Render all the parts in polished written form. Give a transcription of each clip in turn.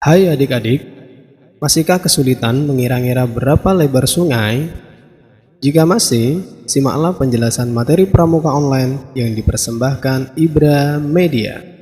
Hai adik-adik, masihkah kesulitan mengira-ngira berapa lebar sungai? Jika masih, simaklah penjelasan materi pramuka online yang dipersembahkan Ibra Media.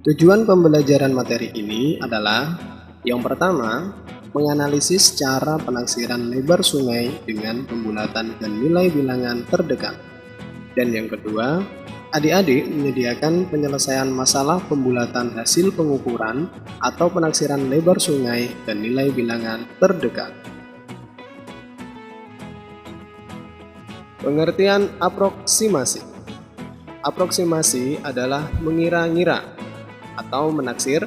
Tujuan pembelajaran materi ini adalah yang pertama, menganalisis cara penaksiran lebar sungai dengan pembulatan dan nilai bilangan terdekat. Dan yang kedua, adik-adik menyediakan penyelesaian masalah pembulatan hasil pengukuran atau penaksiran lebar sungai dan nilai bilangan terdekat. Pengertian aproksimasi. Aproksimasi adalah mengira-ngira atau menaksir,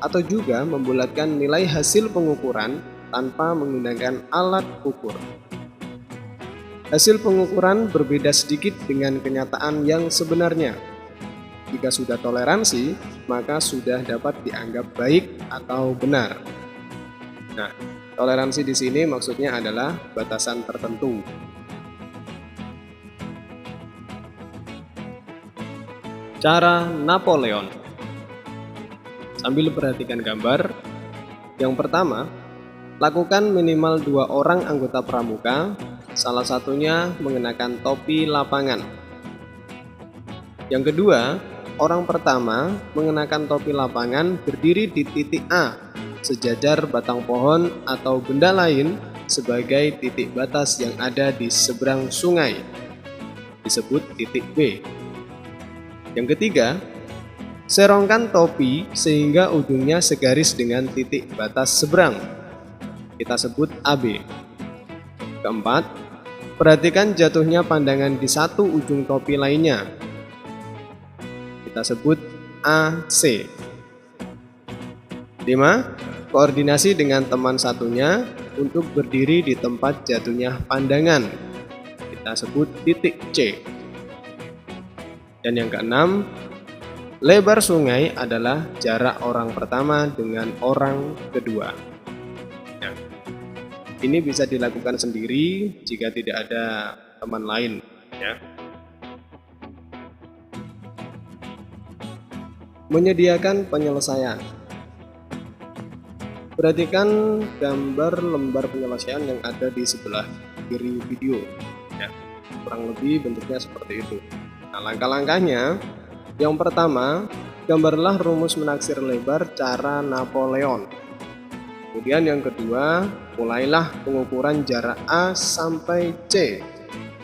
atau juga membulatkan nilai hasil pengukuran tanpa menggunakan alat ukur. Hasil pengukuran berbeda sedikit dengan kenyataan yang sebenarnya. Jika sudah toleransi, maka sudah dapat dianggap baik atau benar. Nah, toleransi di sini maksudnya adalah batasan tertentu. Cara Napoleon. Sambil perhatikan gambar, yang pertama, lakukan minimal 2 orang anggota pramuka, salah satunya mengenakan topi lapangan. Yang kedua, orang pertama mengenakan topi lapangan berdiri di titik A, sejajar batang pohon atau benda lain sebagai titik batas yang ada di seberang sungai, disebut titik B. Yang ketiga, serongkan topi sehingga ujungnya segaris dengan titik batas seberang. Kita sebut AB. Keempat, perhatikan jatuhnya pandangan di satu ujung topi lainnya. Kita sebut AC. 5. Koordinasi dengan teman satunya untuk berdiri di tempat jatuhnya pandangan. Kita sebut titik C. Dan yang keenam, lebar sungai adalah jarak orang pertama dengan orang kedua. Nah, ini bisa dilakukan sendiri jika tidak ada teman lain. Ya. Menyediakan penyelesaian. Perhatikan gambar lembar penyelesaian yang ada di sebelah kiri video. Ya. Kurang lebih bentuknya seperti itu. Nah, langkah-langkahnya, yang pertama, gambarlah rumus menaksir lebar cara Napoleon. Kemudian yang kedua, mulailah pengukuran jarak A sampai C.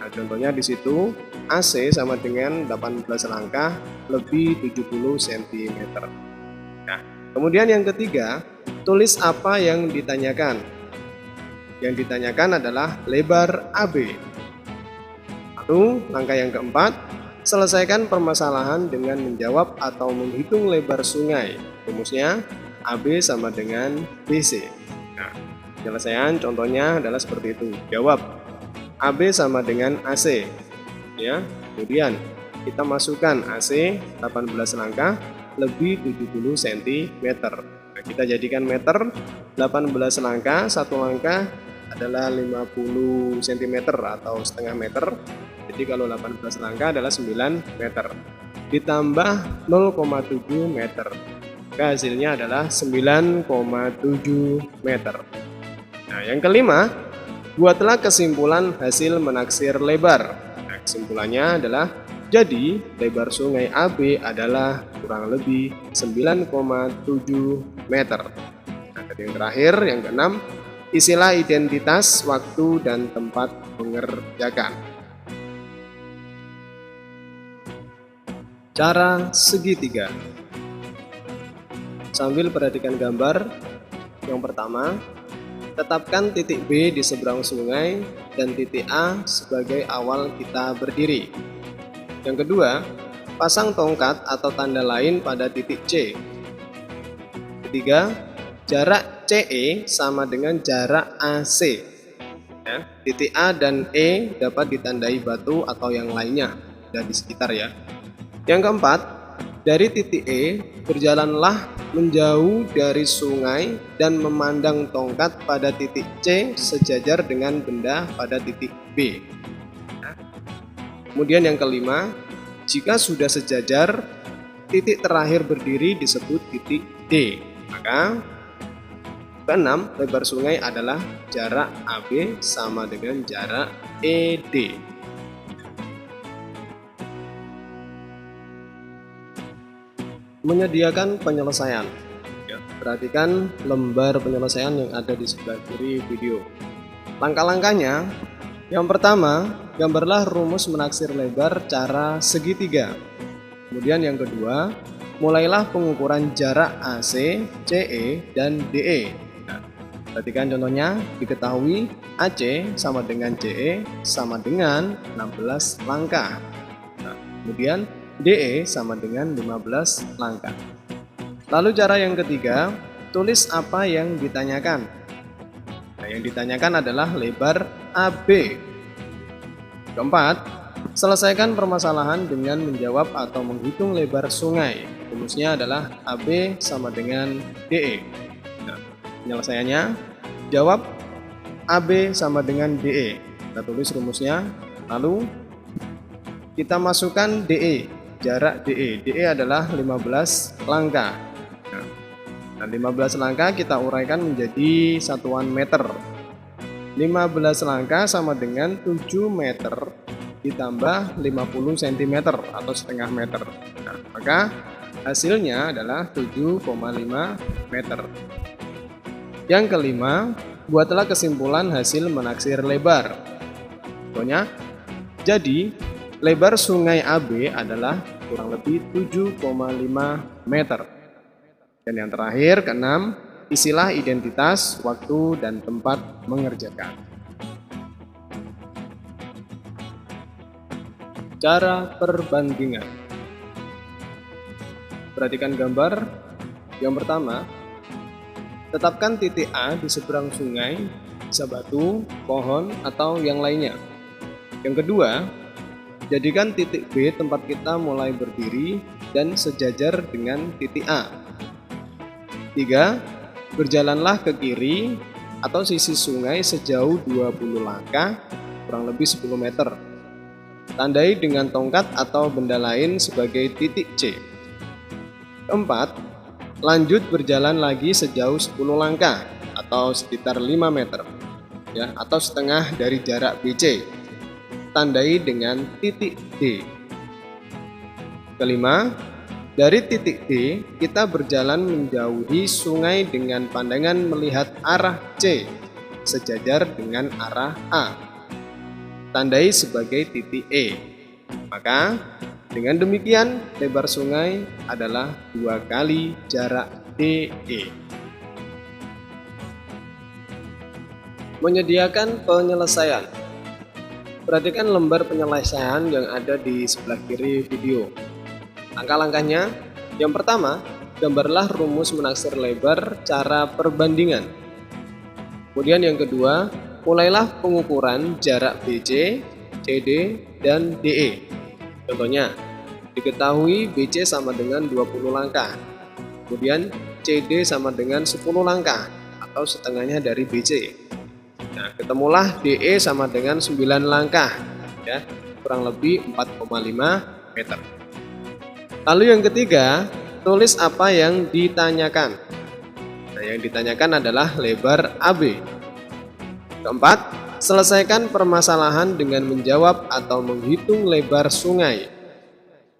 Nah, contohnya di situ AC sama dengan 18 langkah lebih 70 cm. Nah, kemudian yang ketiga, tulis apa yang ditanyakan. Yang ditanyakan adalah lebar AB. Lalu, langkah yang keempat, selesaikan permasalahan dengan menjawab atau menghitung lebar sungai. Rumusnya AB sama dengan BC. Nah, penyelesaian contohnya adalah seperti itu. Jawab AB sama dengan AC. Ya, kemudian kita masukkan AC 18 langkah lebih 70 cm. Nah, kita jadikan meter, 18 langkah, satu langkah adalah 50 cm atau setengah meter. Jadi kalau 18 langkah adalah 9 meter. Ditambah 0,7 meter. Maka hasilnya adalah 9,7 meter. Nah, yang kelima, buatlah kesimpulan hasil menaksir lebar. Nah, kesimpulannya adalah jadi lebar sungai AB adalah kurang lebih 9,7 meter. Nah, yang terakhir, yang keenam, isilah identitas, waktu, dan tempat mengerjakan. Cara segitiga. Sambil perhatikan gambar, yang pertama, tetapkan titik B di seberang sungai dan titik A sebagai awal kita berdiri. Yang kedua, pasang tongkat atau tanda lain pada titik C. Ketiga, jarak CE sama dengan jarak AC. Ya, titik A dan E dapat ditandai batu atau yang lainnya dari sekitar ya. Yang keempat, dari titik E berjalanlah menjauh dari sungai dan memandang tongkat pada titik C sejajar dengan benda pada titik B. Kemudian yang kelima, jika sudah sejajar, titik terakhir berdiri disebut titik D. Maka keenam, lebar sungai adalah jarak AB sama dengan jarak ED. Menyediakan penyelesaian. Ya, perhatikan lembar penyelesaian yang ada di sebelah kiri video. Langkah-langkahnya, yang pertama, gambarlah rumus menaksir lebar cara segitiga. Kemudian yang kedua, mulailah pengukuran jarak AC, CE, dan DE. Nah, perhatikan contohnya, diketahui AC sama dengan CE sama dengan 16 langkah. Nah, kemudian DE sama dengan 15 langkah. Lalu cara yang ketiga, tulis apa yang ditanyakan. Nah, yang ditanyakan adalah lebar AB. Keempat, selesaikan permasalahan dengan menjawab atau menghitung lebar sungai. Rumusnya adalah AB sama dengan DE. Nah, penyelesaiannya, jawab AB sama dengan DE. Kita tulis rumusnya, lalu kita masukkan DE, jarak DE. DE adalah 15 langkah. Nah, 15 langkah kita uraikan menjadi satuan meter. 15 langkah sama dengan 7 meter ditambah 50 cm atau setengah meter. Nah, maka hasilnya adalah 7,5 meter. Yang kelima, buatlah kesimpulan hasil menaksir lebar. Contohnya, jadi lebar sungai AB adalah kurang lebih 7,5 meter. Dan yang terakhir, keenam, isilah identitas, waktu, dan tempat mengerjakan. Cara perbandingan. Perhatikan gambar. Yang pertama, tetapkan titik A di seberang sungai, bisa batu, pohon, atau yang lainnya. Yang kedua, jadikan titik B tempat kita mulai berdiri dan sejajar dengan titik A. 3. Berjalanlah ke kiri atau sisi sungai sejauh 20 langkah, kurang lebih 10 meter. Tandai dengan tongkat atau benda lain sebagai titik C. 4. Lanjut berjalan lagi sejauh 10 langkah atau sekitar 5 meter, ya, atau setengah dari jarak BC. Tandai dengan titik D. Kelima, dari titik D kita berjalan menjauhi sungai dengan pandangan melihat arah C sejajar dengan arah A. Tandai sebagai titik E. Maka dengan demikian lebar sungai adalah 2 kali jarak DE. Menyediakan penyelesaian. Perhatikan lembar penyelesaian yang ada di sebelah kiri video. Langkah-langkahnya, yang pertama, gambarlah rumus menaksir lebar cara perbandingan. Kemudian yang kedua, mulailah pengukuran jarak BC, CD, dan DE. Contohnya, diketahui BC sama dengan 20 langkah. Kemudian CD sama dengan 10 langkah atau setengahnya dari BC. Nah, ketemulah DE sama dengan 9 langkah, ya, kurang lebih 4,5 meter. Lalu yang ketiga, tulis apa yang ditanyakan. Nah, yang ditanyakan adalah lebar AB. Keempat, selesaikan permasalahan dengan menjawab atau menghitung lebar sungai.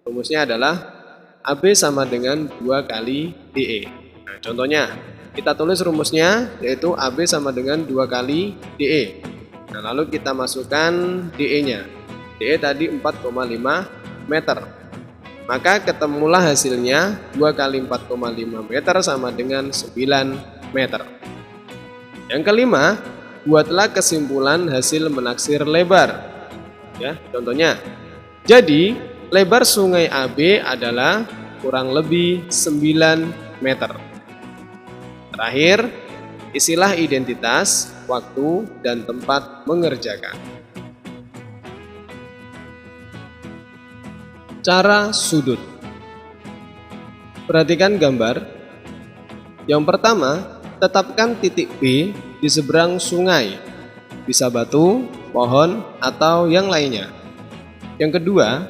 Rumusnya adalah AB sama dengan 2 kali DE. Nah, contohnya, kita tulis rumusnya yaitu AB sama dengan 2 kali DE. Nah, lalu kita masukkan DE-nya. DE tadi 4,5 meter. Maka ketemulah hasilnya 2 kali 4,5 meter sama dengan 9 meter. Yang kelima, buatlah kesimpulan hasil menaksir lebar. Ya, contohnya, jadi lebar sungai AB adalah kurang lebih 9 meter. Terakhir, isilah identitas, waktu, dan tempat mengerjakan. Cara sudut. Perhatikan gambar. Yang pertama, tetapkan titik B di seberang sungai, bisa batu, pohon, atau yang lainnya. Yang kedua,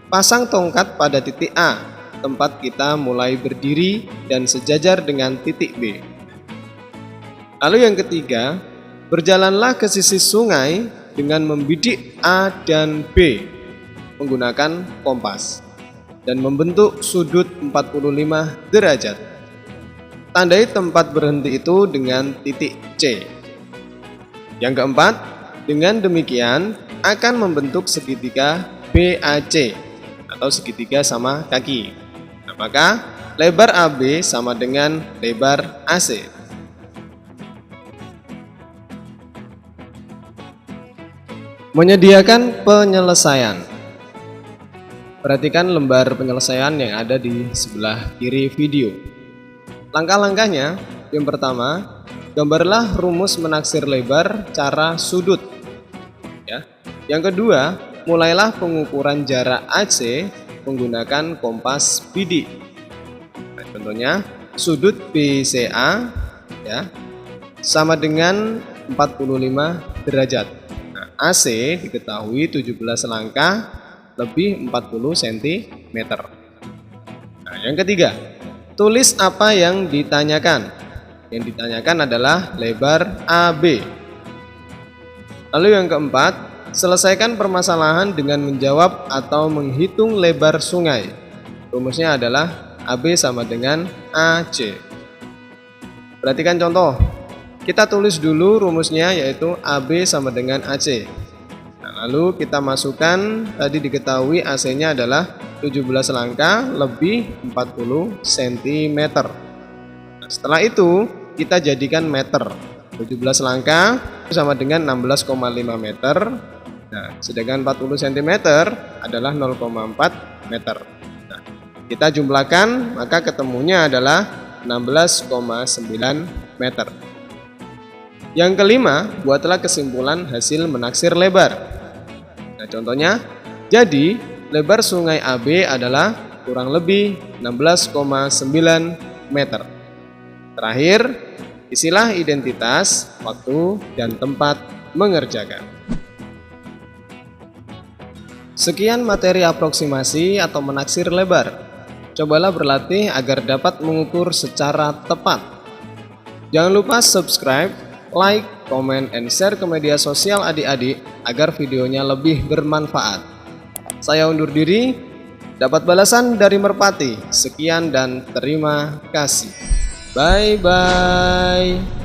pasang tongkat pada titik A, tempat kita mulai berdiri dan sejajar dengan titik B. Lalu yang ketiga, berjalanlah ke sisi sungai dengan membidik A dan B menggunakan kompas dan membentuk sudut 45 derajat. Tandai tempat berhenti itu dengan titik C. Yang keempat, dengan demikian akan membentuk segitiga BAC atau segitiga sama kaki. Nah, maka lebar AB sama dengan lebar AC. Menyediakan penyelesaian. Perhatikan lembar penyelesaian yang ada di sebelah kiri video. Langkah-langkahnya, yang pertama, gambarlah rumus menaksir lebar cara sudut. Ya. Yang kedua, mulailah pengukuran jarak AC menggunakan kompas bidik. Nah, contohnya, sudut BCA ya, sama dengan 45 derajat. Nah, AC diketahui 17 langkah lebih 40 cm. Nah, yang ketiga, tulis apa yang ditanyakan. Yang ditanyakan adalah lebar AB. Lalu yang keempat, selesaikan permasalahan dengan menjawab atau menghitung lebar sungai. Rumusnya adalah AB sama dengan AC. Perhatikan contoh. Kita tulis dulu rumusnya yaitu AB sama dengan AC. Nah, lalu kita masukkan, tadi diketahui AC-nya adalah 17 langkah lebih 40 cm. Nah, setelah itu kita jadikan meter. 17 langkah sama dengan 16,5 meter. Nah, sedangkan 40 cm adalah 0,4 meter. Nah, kita jumlahkan, maka ketemunya adalah 16,9 meter. Yang kelima, buatlah kesimpulan hasil menaksir lebar. Nah, contohnya, jadi lebar sungai AB adalah kurang lebih 16,9 meter. Terakhir, isilah identitas, waktu, dan tempat mengerjakan. Sekian materi aproksimasi atau menaksir lebar. Cobalah berlatih agar dapat mengukur secara tepat. Jangan lupa subscribe, like, komen, and share ke media sosial adik-adik agar videonya lebih bermanfaat. Saya undur diri, dapat balasan dari Merpati. Sekian dan terima kasih. Bye-bye.